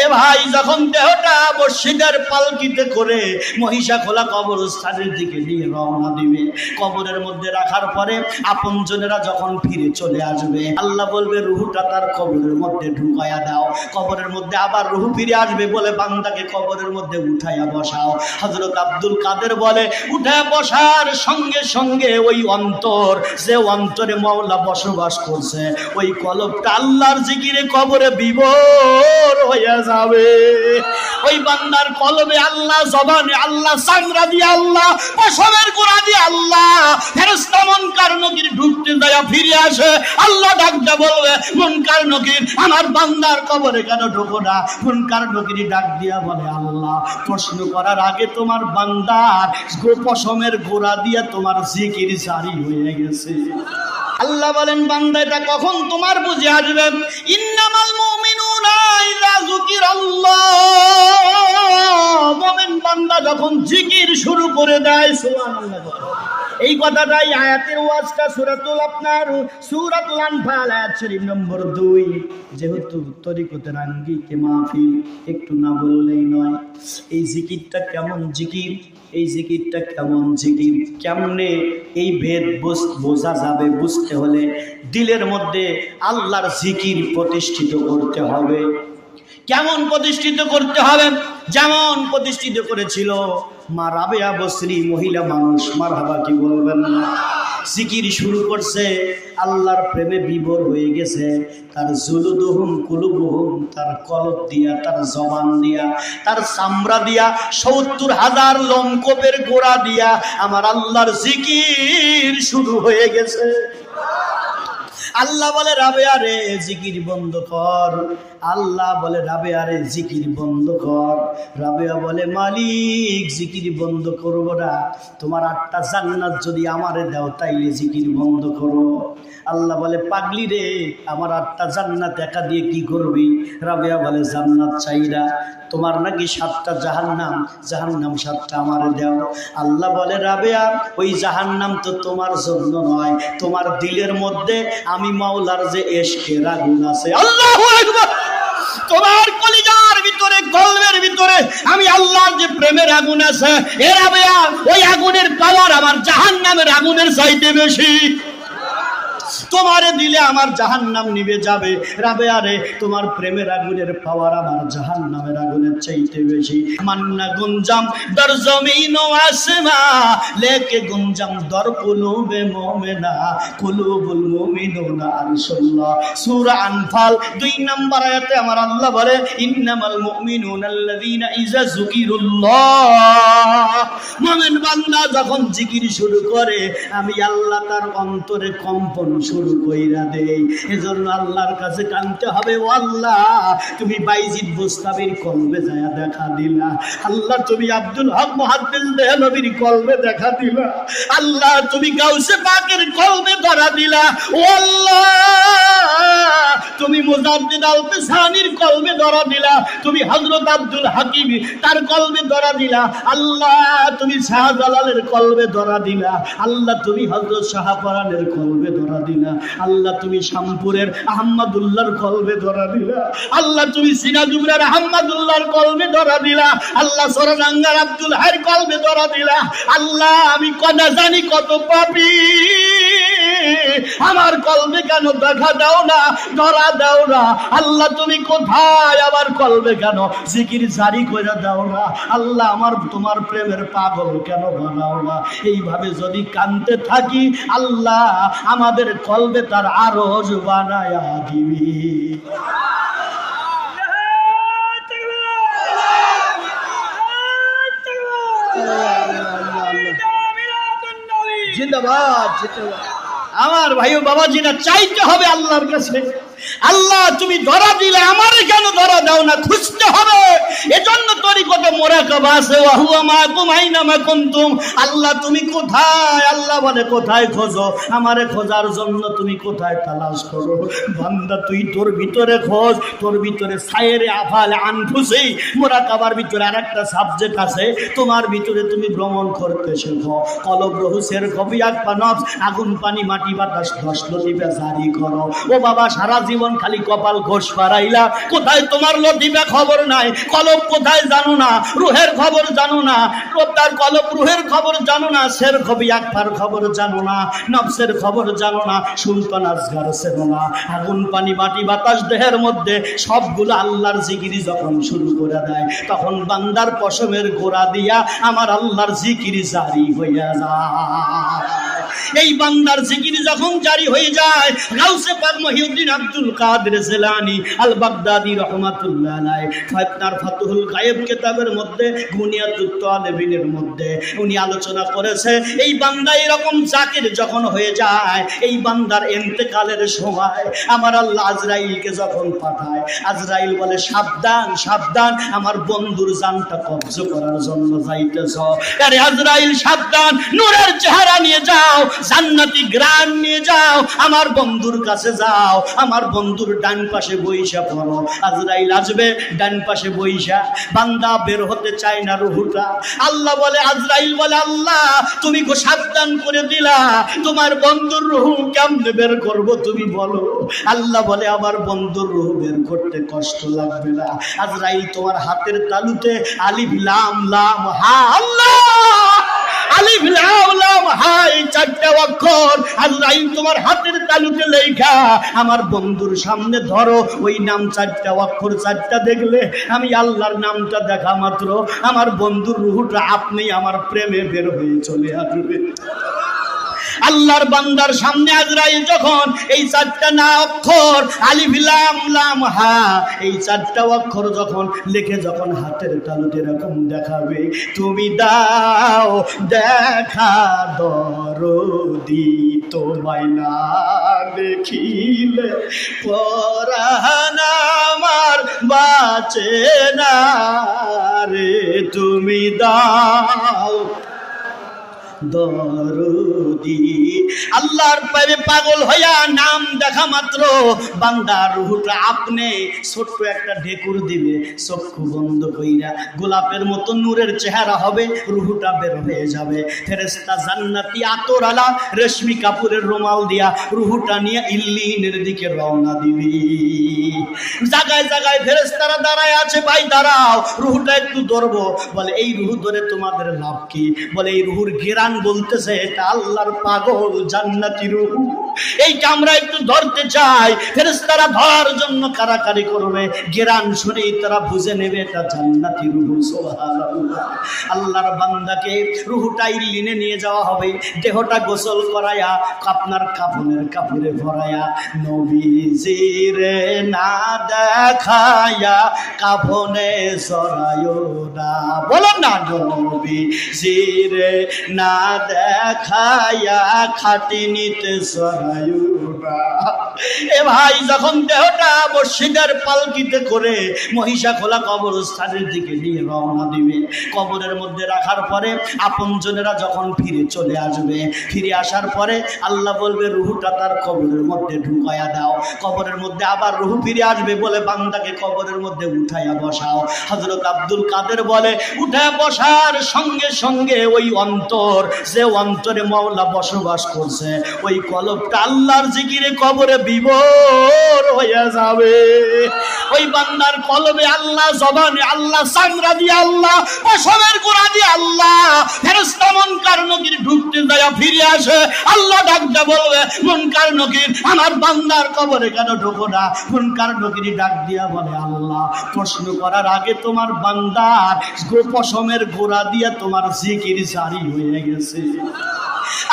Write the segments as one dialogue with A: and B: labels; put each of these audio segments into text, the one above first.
A: এ ভাই, যখন দেহটা মসজিদের পালকিতে করে মহিষা খোলা কবরস্থানের দিকে নিয়ে রওনা দিবে, কবরের মধ্যে রাখার পরে আপনজনেরা যখন ফিরে চলে আসবে, আল্লাহ বলবে রুহটা তার কবরের মধ্যে ঢুকায়া দাও। কবরের মধ্যে আবার রুহ ফিরে আসবে, বলে বান্দাকে কবরের মধ্যে উঠাইয়া বসাও। হযরত আব্দুল কাদের বলে, উঠায়া বসার সঙ্গে সঙ্গে ওই অন্তর, যে অন্তরে মাওলা বসবাস করছে, ওই কলবটা আল্লাহর জিকিরে কবরে বিভোর হইয়া যাবে। ওই বান্দার কলবে আল্লাহ, জবানে আল্লাহ, চামড়া দিয়ে আল্লাহ, পশমের গোড়া দিয়ে আল্লাহ। ফেরেশতা মুনকার নকির ঢুকতে যায় ফিরে আসে, আল্লাহ ডাকতে বলবে, মুনকার নকির আমার বান্দার কবরে কেন ঢোকো না? মুনকার নকির ডাক দিয়া বলে, আল্লাহ প্রশ্ন করার আগে তোমার বান্দার পশমের গোড়া দিয়া তোমার জিকির জারি হয়ে গেছে। আল্লাহ বলেন, বান্দা এটা কখন তোমার বুঝে আসবে? ইন্নামাল মুমিনুনা ইযা যুকিরাল্লাহ, মুমিন বান্দা যখন জিকির শুরু করে দেয়, সুবহানাল্লাহ। এই কথাটাই আয়াতের ওয়াজটা সূরাতুল আনফাল আয়াত শরীফ নম্বর 2। যেহেতু তরিকতের আঙ্গিকে মাহফিল, একটু না বললেই নয়। এই জিকিরটা কেমন জিকির, এই জিকিরটা কেমন জিকির, কেমনে এই ভেদ বোঝা যাবে? বুঝতে হলে দিলের মধ্যে আল্লাহর জিকির প্রতিষ্ঠিত করতে হবে। কেমন প্রতিষ্ঠিত করতে হবে? যেমন প্রতিষ্ঠিত করেছিল মা রাবেয়া বসরি, মহিলা মানুষ, মারহাবা কি বলবেন না? জিকির শুরু করছে, আল্লাহর প্রেমে বিভোর হয়ে গেছে। তার জুলুদুহুম কুলুবুহুম, তার কলব দিয়া, তার জবান দিয়া, তার চামড়া দিয়া, ৭০,০০০ লোমকূপের গোড়া দিয়া আমার আল্লাহর জিকির শুরু হয়ে গেছে। আল্লাহ বলে, রাবেয়া রে জিকির বন্ধ কর। আল্লাহ বলে, রাবেয়া রে জিকির বন্ধ কর। রাবেয়া বলে, মালিক জিকির বন্ধ করবো না, তোমার ৮টা জান্নাত যদি আমারে দাও তাইলে জিকির বন্ধ করো। আল্লাহ বলে, পাগলি রে, আমার 8টা জান্নাত একা দিয়ে কি করবি? রাবেয়া বলে, জান্নাত চাইরা, তোমার নাকি 7টা জাহান্নাম, জাহান্নাম 7টা আমারে দাও। আল্লাহ বলে, রাবেয়া ওই জাহান্নাম তো তোমার জন্য নয়, তোমার দিলের মধ্যে আমি মাওলার যে এশকের আগুন আছে, আল্লাহু আকবার, তোমার কলিজার ভিতরে, কলবের ভিতরে আমি আল্লাহর যে প্রেমের আগুন আছে, এ রাবেয়া ওই আগুনের পাওয়ার আমার জাহান্নামের আগুনের চাইতে বেশি। তোমারে দিলে আমার জাহান্নাম নিভে যাবে। রাবেয়া রে, তোমার প্রেমের আগুনের পাওয়ার আমার জাহান্নামের আগুনের চাইতে বেশি। মান্না গুঞ্জাম দর জমিন ও আসমা, লেকে গুঞ্জাম দর কুলুবে মুমিনা, কুলুবুল মুমিনুনা আনসুল্লাহ। সূরা আনফাল 2 নম্বর আয়াতে আমার আল্লাহ বলে, ইন্নামাল মুমিনুনা আল্লাযীনা ইযা যুকিরুল্লাহ, মুমিন বান্দা যখন জিকির শুরু করে, আমি আল্লাহ তার অন্তরে কম্পন শুরু কইরা দেই। এজন্য আল্লাহর কাছে কাঁদতে হবে, ও আল্লাহ তুমি বাইজিদ বুস্তামির কলবে যায় দেখা দিলা, আল্লাহ তুমি আব্দুল হক মুহাদ্দিস দেহলভীর কলবে দেখা দিলা, আল্লাহ তুমি গাউসে পাকের কলবে ধরা দিলা, ও আল্লাহ তুমি মুজাদ্দিদ আল পিসানির কলবে ধরা দিলা, তুমি হযরত আব্দুল হাকিম তার কলবে ধরা দিলা, আল্লাহ তুমি শাহজালালের কলবে ধরা দিলা, আল্লাহ তুমি হযরত শাহপরানের কলবে ধরা দিলা, আল্লাহ তুমি শামপুরের আহমদুল্লাহর কলবে ধরা দিলা, আল্লাহ তুমি সিরাজুলের আহমদুল্লাহর কলবে ধরা দিলা, আল্লাহ সরদাঙ্গার আব্দুল হাইর কলবে ধরা দিলা। আল্লাহ আমি কনা জানি কত পাপী, আমার কলবে কেন দেখা দাও না, ধরা দাও না? আল্লাহ তুমি কোথায়, আমার কলবে কেন জিকির জারি করে দাও না? আল্লাহ আমার তোমার প্রেমের পাগল কেন বানাও না? এইভাবে যদি কাঁদতে থাকি, আল্লাহ আমাদের কলবে তার আরজ বানায়া দিবি। জিন্দাবাদ, জিন্দাবাদ। আমার ভাই ও বাবাজিরা, চাইতে হবে আল্লাহর কাছে, আল্লাহ তুমি ধরা দিলে আমারে কেন ধরা দাও না? খুঁজতে হবে। এজন্য তরিকতে মোরাকাবা মুরাকাবা আছে, ওয়া হুয়া মাকুম আইনামা কুনতুম। আল্লাহ তুমি কোথায়? আল্লাহ বলে কোথায় খোঁজো? আমারে খোঁজার জন্য তুমি কোথায় তালাশ করো? বান্দা তুই তোর ভিতরে খোঁজ, তোর ভিতরে সায়েরে আফাল আনফুসি মুরাকাবার ভিতরে আরেকটা সাবজেক্ট আছে, তোমার ভিতরে তুমি ভ্রমণ করতে শেখো। কলব রহুসের কবি আকবা নফস, আগুন পানি মাটি বাতাস দশ লতিফা জারি করো। ও বাবা, সারা জীবন খালি কপাল ঘোষ পারাইলা, কোথায় তোমার লতিফা খবর নাই। কলব কোথায় জানো না, রুহের খবর জানো না, তার কলব রুহের খবর জানো না, শের কবি আকবার খবর জানো না, নফসের খবর জানো না, সুলতান আসগার চেনো না। আগুন পানি মাটি বাতাস দেহের মধ্যে সবগুলো আল্লাহর জিকিরি যখন শুরু করে দেয়, তখন বান্দার পশমের গোড়া দিয়া আমার আল্লাহর জিকিরি জারি হইয়া যায়। এই বান্দার জিকির যখন জারি হয়ে যায়, গাউসে পাক মহিউদ্দিন আব্দুল কাদের জিলানী আল বাগদাদি রাহমাতুল্লাহ আলাইহি ফাতনার ফাতুহুল গায়েব কিতাবের মধ্যে গুনিয়াতুত তালিবিনের মধ্যে উনি আলোচনা করেছে, এই বান্দা এরকম জাকির যখন হয়ে যায়, এই বান্দার ইন্তেকালের সময় আমার আল্লাহ আজরাইলকে যখন পাঠায়, আজরাইল বলে সাবধান সাবধান, আমার বন্ধুর জানটা কবজ করার জন্য যাইতেছ। আরে আজরাইল সাবধান, নূরের চেহারা নিয়ে যাও, জান্নাতি গ্রান নিয়ে যাও, আমার বন্ধুর কাছে যাও, আমার বন্ধুর ডান পাশে বইসা পড়ো। আজরাইল আসবে ডান পাশে বইসা, বান্দা বের হতে চায় না রুহুটা। আল্লাহ বলে, আজরাইল বলে আল্লাহ তুমি গো সাবধান করে দিলা, তোমার বন্ধুর রুহু কেমনে বের করবো তুমি বলো। আল্লাহ বলে আমার বন্ধুর রুহু বের করতে কষ্ট লাগবে না। আজরাইল তোমার হাতের তালুতে আলিফ লাম লাম হা, আল্লাহ আলিফ লাম লাম হা, এই চারটা অক্ষর আজরাইল তোমার হাতের তালুতে লেখা আমার বন্ধুর সামনে ধরো। ওই নাম চারটা অক্ষর চারটা দেখলে আমি আল্লাহর নামটা দেখা মাত্র আমার বন্ধুর রুহুটা আপনি আমার প্রেমে বের হয়ে চলে আসবে। আল্লাহর বান্দার সামনে আজরাইল যখন এই চারটা না অক্ষর আলিফ লাম লাম হা, এই চারটা অক্ষর যখন লিখে যখন হাতের তালুতে এরকম দেখাবে, তুমি দাও দেখা দরদি, তোমায় না দেখিলে পরাণ আমার বাঁচে না রে, তুমি দাও দরদি। আল্লাহর প্রেমে পাগল হইয়া নাম দেখা মাত্র বান্দার রুহুটা আপনি ছোট্ট একটা ঢেকুর দিবে, চক্ষু বন্ধ কইরা গোলাপের মতো নূরের চেহারা হবে, রুহুটা বের হয়ে যাবে। ফেরেশতা জান্নাতি আতর আলা রেশমি কাপড়ের রুমাল দিয়া রুহুটা নিয়ে ইল্লিনের দিকে রওনা দিবি। জায়গায় জায়গায় ফেরেশতারা দাঁড়ায় আছে, ভাই দাঁড়াও, রুহুটা একটু ধরবো। বলে এই রুহু ধরে তোমাদের লাভ কি? বলে এই রুহুর গেরান বলতেছে এটা আল্লাহর পাগল জান্নাতি রুহু, এইটা আমরা একটু ধরতে চাই। ফেরেশতারা ধরার জন্য কারাকারি করবে, গেরান শুনেই তারা বুঝে নেবে এটা জান্নাতি রুহু। সুবহানাল্লাহ। আল্লাহর বান্দাকে রুহুটা ইল্লিনে নিয়ে যাওয়া হবে, দেহটা গোসল করায়া আপনার কাফনের কাপড়ে ভরায়া, নবীজিরে না দেখায়া কাফনে সরায়ো না, বলো না নবীজিরে না দেখায়া খাটিনিতে সরায়ো না। এ ভাই যখন দেহটা মসজিদের পালকিতে করে মহিষা খোলা কবরস্থানের দিকে নিয়ে রওনা দিবে, কবরের মধ্যে রাখার পরে আপনজনেরা যখন ফিরে চলে আসবে, ফিরে আসার পরে আল্লাহ বলবে রুহুটা তার কবরের মধ্যে ঢুকায়া দাও। কবরের মধ্যে আবার রুহু ফিরে আসবে, বলে বান্দাকে কবরের মধ্যে উঠাইয়া বসাও। হযরত আব্দুল কাদের বলে উঠায়া বসার সঙ্গে সঙ্গে ওই অন্তর, যে অন্তরে মাওলা বসবাস করছে, ওই কলবটা আল্লাহর জিকিরে কবরে বিভোর হয়ে যাবে। ওই বান্দার কলবে আল্লাহ, জবানে আল্লাহ, চামড়া দিয়ে আল্লাহ, পশমের গোড়া দিয়ে আল্লাহ। ফেরেশতা মুনকার নকির ঢুকতে যায় ফিরে আসে, আল্লাহ ডাকতে বলবে মুনকার নকির আমার বান্দার কবরে কেন ঢোকো না? মুনকার নকির ডাক দিয়া বলে আল্লাহ প্রশ্ন করার আগে তোমার বান্দার পশমের গোড়া দিয়ে তোমার জিকির জারি হয়ে গেছে।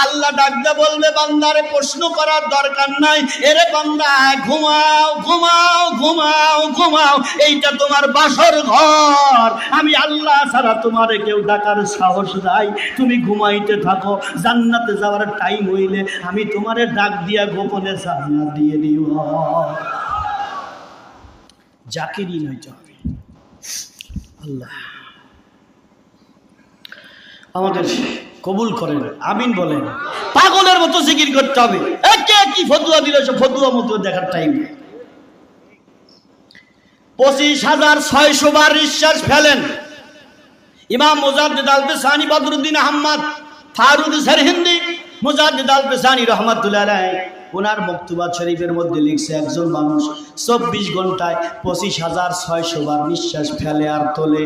A: আল্লাহ ডাকতে বলবে বান্দারে প্রশ্ন করার দরকার নাই, এরে বান্দা ঘুমাও ঘুমাও ঘুমাও ঘুমাও, এইটা তোমার বাসর ঘর, আমি আল্লাহ ছাড়া তোমারে কেউ ডাকার সাহস নাই, তুমি ঘুমাইতে থাকো। জান্নাতে যাওয়ার টাইম হইলে আমি তোমারে ডাক দিয়া গোপনে জান্নাত দিয়ে দিব। জাকিরিন হইতে হবে। আল্লাহ আমাদের কবুল করেন, আমিন বলেন। পাগলের মতো জিকির করতে হবে, একে কি ফতুয়া দিল, সব ফতুয়া মতো দেখার টাইম নেই। 25,600 বার নিঃশ্বাস ফেলেন। ইমাম মুজাদ্দিদ আল পেসানি, বদরুদ্দিন আহমদ ফারুক সরহিন্দি মুজাদ্দিদ আল পেসানি রহমাতুল্লাহ আলাইহি ওনার মকতুবাত শরীফের মধ্যে লিখছে, একজন মানুষ 24 ঘন্টায় 25,600 বার নিঃশ্বাস ফেলে আর তোলে।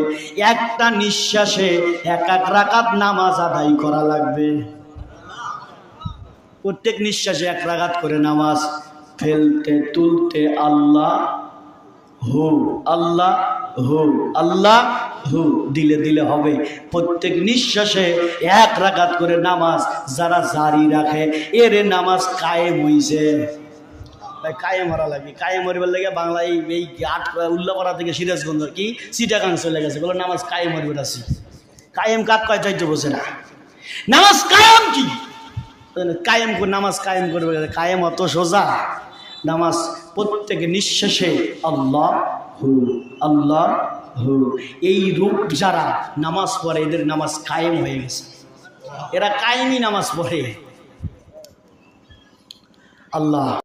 A: একটা নিঃশ্বাসে এক রাকাত নামাজ আদায় করা লাগবে। প্রত্যেক নিঃশ্বাসে এক রাকাত করে নামাজ ফেলতে তুলতে আল্লাহ হু আল্লাহ হু আল্লাহ হু দিলে দিলে হবে। প্রত্যেক নিঃশ্বাসে এক রাকাত করে নামাজ যারা জারি রাখে এর নামাজ কায়েম হইছে। কায়েম হারা লাগে, কায়েম হরিবার লাগে বাংলায় এই উল্লাপাড়া থেকে সিরাজগঞ্জ কি চিটাগাং চলে গেছে, বলো নামাজ কায়েম হরিবার আছি। কায়েম কাক কয় চাইতে বসে না, নামাজ কায়েম কি কায়েম করে নামাজ কায়েম করবে, কায়েম অত সোজা। নামাজ প্রত্যেক নিঃশ্বাসে আল্লাহ হু আল্লাহ হু, এই রূপ যারা নামাজ পড়ে এদের নামাজ কায়েম হয়ে গেছে, এরা কায়েমি নামাজ পড়ে। আল্লাহ